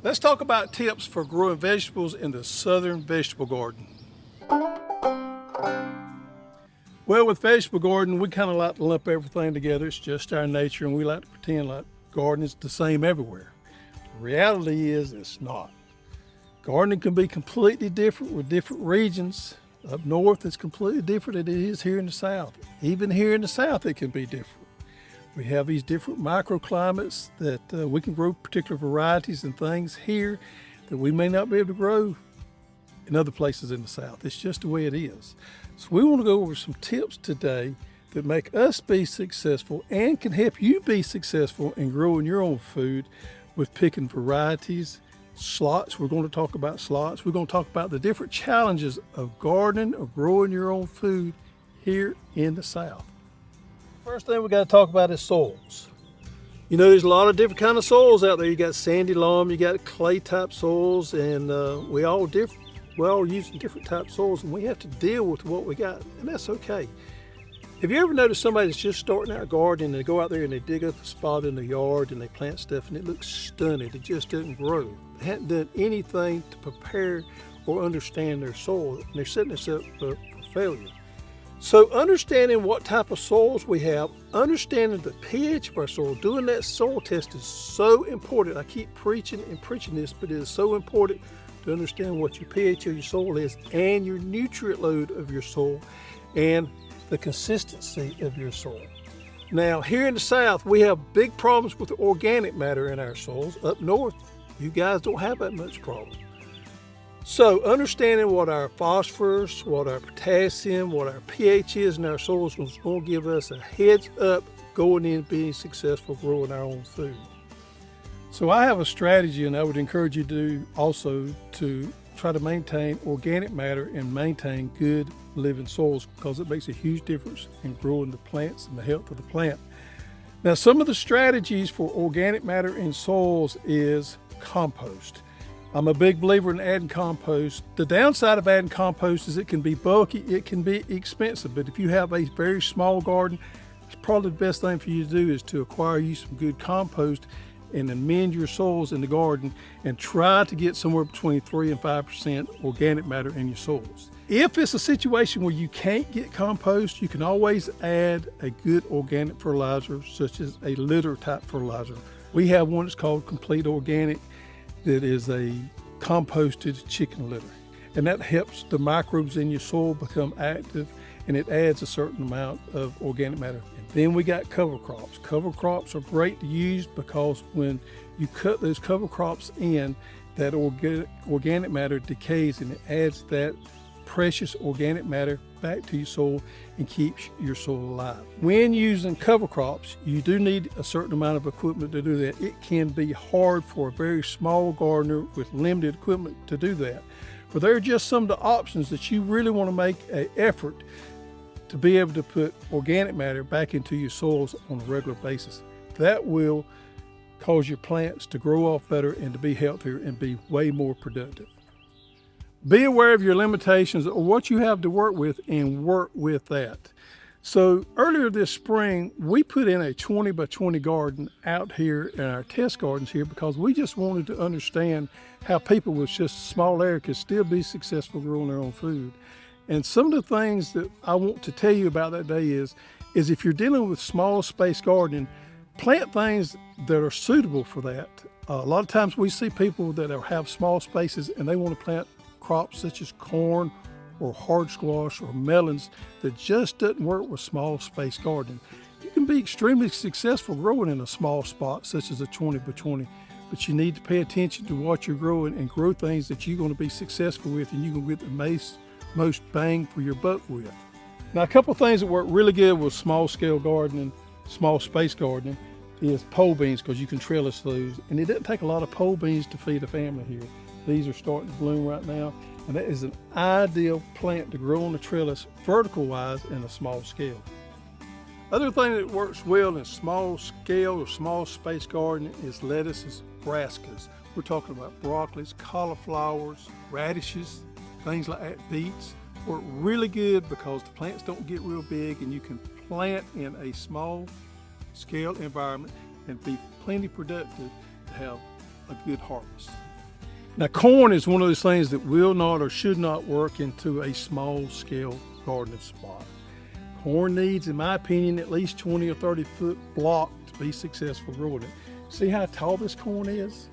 Let's talk about tips for growing vegetables in the southern vegetable garden. Well, with vegetable garden, we kind of like to lump everything together. It's just our nature, and we like to pretend like gardening is the same everywhere. The reality is it's not. Gardening can be completely different with different regions. Up north, it's completely different than it is here in the south. Even here in the south, it can be different. We have these different microclimates that we can grow particular varieties and things here that we may not be able to grow in other places in the south. It's just the way it is. So we want to go over some tips today that make us be successful and can help you be successful in growing your own food with picking varieties, slots. We're going to talk about slots. We're going to talk about the different challenges of gardening or growing your own food here in the south. First thing we got to talk about is soils. You know, there's a lot of different kind of soils out there. You got sandy loam, you got clay type soils, and we're all using different type of soils, and we have to deal with what we got, and that's okay. Have you ever noticed somebody that's just starting out gardening, and they go out there and they dig up a spot in the yard and they plant stuff and it looks stunning, it just doesn't grow. They hadn't done anything to prepare or understand their soil, and they're setting themselves up for failure. So understanding what type of soils we have, understanding the pH of our soil, doing that soil test is so important. I keep preaching this, but it is so important to understand what your pH of your soil is and your nutrient load of your soil and the consistency of your soil. Now, here in the south, we have big problems with organic matter in our soils. Up north, you guys don't have that much problem. So understanding what our phosphorus, what our potassium, what our pH is in our soils is going to give us a heads up going in being successful growing our own food. So I have a strategy, and I would encourage you to also to try to maintain organic matter and maintain good living soils, because it makes a huge difference in growing the plants and the health of the plant. Now, some of the strategies for organic matter in soils is compost. I'm a big believer in adding compost. The downside of adding compost is it can be bulky, it can be expensive, but if you have a very small garden, it's probably the best thing for you to do is to acquire you some good compost and amend your soils in the garden and try to get somewhere between 3 and 5% organic matter in your soils. If it's a situation where you can't get compost, you can always add a good organic fertilizer, such as a litter type fertilizer. We have one that's called Complete Organic, that is a composted chicken litter, and that helps the microbes in your soil become active, and it adds a certain amount of organic matter. And then we got cover crops. Cover crops are great to use because when you cut those cover crops in, that organic matter decays and it adds that precious organic matter back to your soil and keeps your soil alive. When using cover crops, you do need a certain amount of equipment to do that. It can be hard for a very small gardener with limited equipment to do that. But there are just some of the options that you really want to make an effort to be able to put organic matter back into your soils on a regular basis. That will cause your plants to grow off better and to be healthier and be way more productive. Be aware of your limitations or what you have to work with and work with that. So earlier this spring, we put in a 20 by 20 garden out here in our test gardens here because we just wanted to understand how people with just a small area could still be successful growing their own food. And some of the things that I want to tell you about that day is if you're dealing with small space gardening, plant things that are suitable for that. A lot of times we see people that have small spaces and they want to plant crops such as corn or hard squash or melons that just doesn't work with small space gardening. You can be extremely successful growing in a small spot such as a 20 by 20, but you need to pay attention to what you're growing and grow things that you're going to be successful with and you're going to get the most bang for your buck with. Now, a couple of things that work really good with small scale gardening, small space gardening, is pole beans, because you can trellis those, and it doesn't take a lot of pole beans to feed a family here. These are starting to bloom right now, and that is an ideal plant to grow on the trellis vertical wise in a small scale. Other thing that works well in small scale or small space gardening is lettuces, brassicas. We're talking about broccolis, cauliflowers, radishes, things like that, beets. Work really good because the plants don't get real big and you can plant in a small scale environment and be plenty productive to have a good harvest. Now, corn is one of those things that will not or should not work into a small scale gardening spot. Corn needs, in my opinion, at least 20 or 30 foot block to be successful growing it. See how tall this corn is?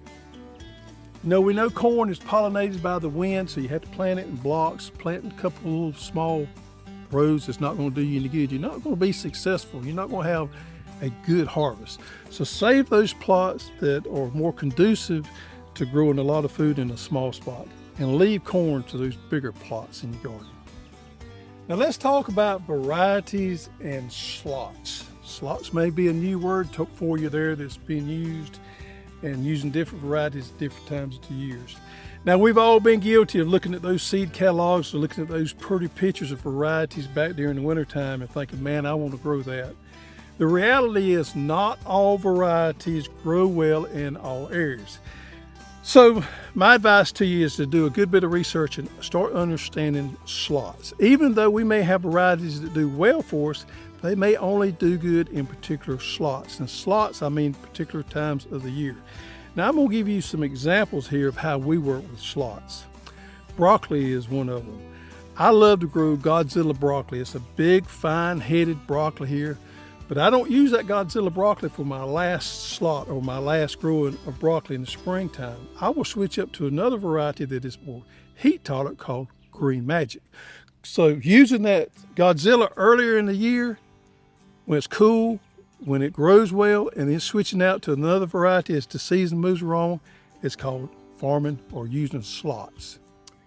We know corn is pollinated by the wind, so you have to plant it in blocks. Planting a couple of little small rows is not going to do you any good. You're not going to be successful. You're not going to have a good harvest. So save those plots that are more conducive to growing a lot of food in a small spot, and leave corn to those bigger plots in your garden. Now let's talk about varieties and slots. Slots may be a new word for you there that's being used, and using different varieties at different times of the years. Now, we've all been guilty of looking at those seed catalogs or looking at those pretty pictures of varieties back during the wintertime and thinking, man, I want to grow that. The reality is not all varieties grow well in all areas. So my advice to you is to do a good bit of research and start understanding slots. Even though we may have varieties that do well for us, they may only do good in particular slots. And slots, I mean particular times of the year. Now I'm going to give you some examples here of how we work with slots. Broccoli is one of them. I love to grow Godzilla broccoli. It's a big, fine-headed broccoli here. But I don't use that Godzilla broccoli for my last slot or my last growing of broccoli in the springtime. I will switch up to another variety that is more heat tolerant called Green Magic. So using that Godzilla earlier in the year, when it's cool, when it grows well, and then switching out to another variety as the season moves along, it's called farming or using slots.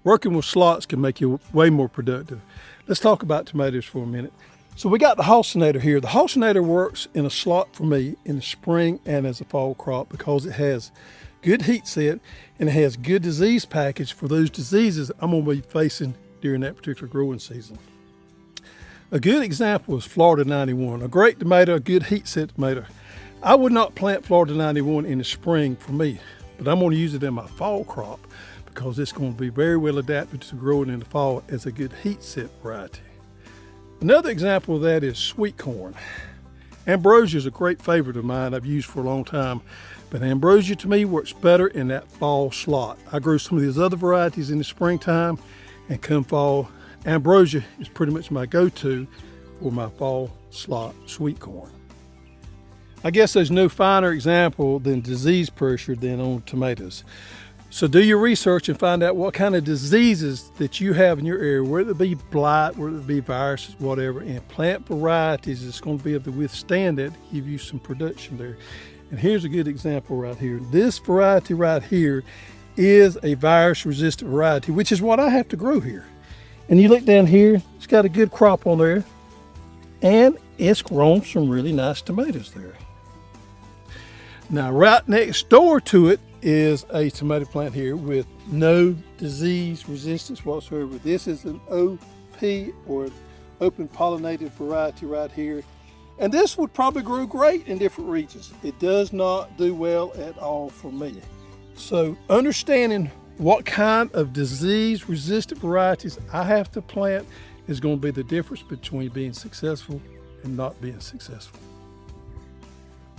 Working with slots can make you way more productive. Let's talk about tomatoes for a minute. So we got the hosstools here. The hosstools works in a slot for me in the spring and as a fall crop because it has good heat set and it has good disease package for those diseases I'm going to be facing during that particular growing season. A good example is Florida 91, a great tomato, a good heat set tomato. I would not plant Florida 91 in the spring for me, but I'm going to use it in my fall crop because it's going to be very well adapted to growing in the fall as a good heat set variety. Another example of that is sweet corn. Ambrosia is a great favorite of mine I've used for a long time, but ambrosia to me works better in that fall slot. I grow some of these other varieties in the springtime, and come fall, ambrosia is pretty much my go-to for my fall slot sweet corn. I guess there's no finer example than disease pressure than on tomatoes. So do your research and find out what kind of diseases that you have in your area, whether it be blight, whether it be viruses, whatever, and plant varieties that's going to be able to withstand it, give you some production there. And here's a good example right here. This variety right here is a virus-resistant variety, which is what I have to grow here. And you look down here, it's got a good crop on there, and it's grown some really nice tomatoes there. Now, right next door to it is a tomato plant here with no disease resistance whatsoever. This is an OP or an open pollinated variety right here. And this would probably grow great in different regions. It does not do well at all for me. So understanding what kind of disease resistant varieties I have to plant is going to be the difference between being successful and not being successful.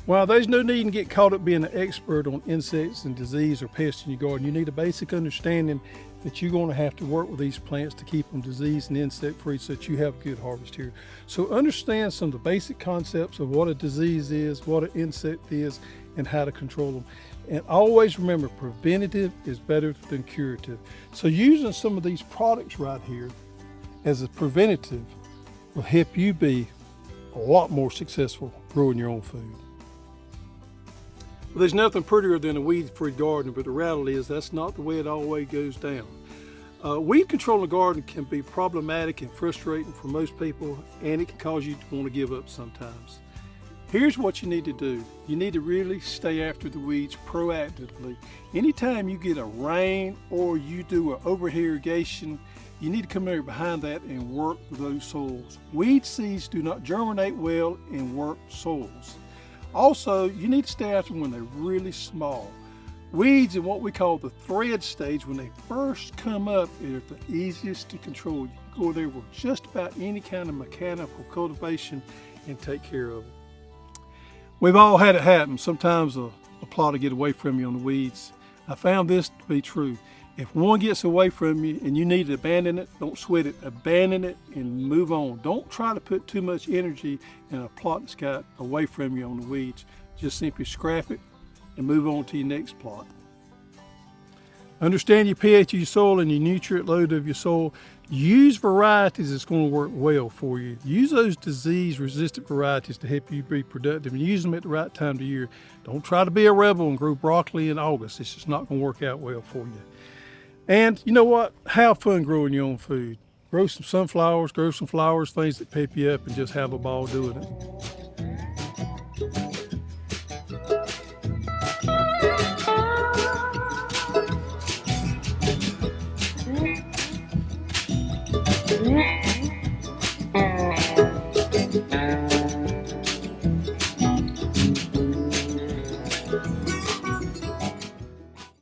While there's no need to get caught up being an expert on insects and disease or pests in your garden, you need a basic understanding that you're going to have to work with these plants to keep them disease and insect free so that you have a good harvest here. So understand some of the basic concepts of what a disease is, what an insect is, and how to control them. And always remember, preventative is better than curative. So using some of these products right here as a preventative will help you be a lot more successful growing your own food. Well, there's nothing prettier than a weed-free garden, but the reality is that's not the way it always goes down. Weed control in the garden can be problematic and frustrating for most people, and it can cause you to want to give up sometimes. Here's what you need to do. You need to really stay after the weeds proactively. Anytime you get a rain or you do an overhead irrigation, you need to come there behind that and work those soils. Weed seeds do not germinate well in worked soils. Also, you need to stay after them when they're really small. Weeds in what we call the thread stage, when they first come up, are the easiest to control. You can go there with just about any kind of mechanical cultivation and take care of them. We've all had it happen. Sometimes a plot will get away from you on the weeds. I found this to be true. If one gets away from you and you need to abandon it, don't sweat it. Abandon it and move on. Don't try to put too much energy in a plot that's got away from you on the weeds. Just simply scrap it and move on to your next plot. Understand your pH of your soil and your nutrient load of your soil. Use varieties that's going to work well for you. Use those disease-resistant varieties to help you be productive, and use them at the right time of the year. Don't try to be a rebel and grow broccoli in August. It's just not going to work out well for you. And you know what? Have fun growing your own food. Grow some sunflowers, grow some flowers, things that pep you up, and just have a ball doing it.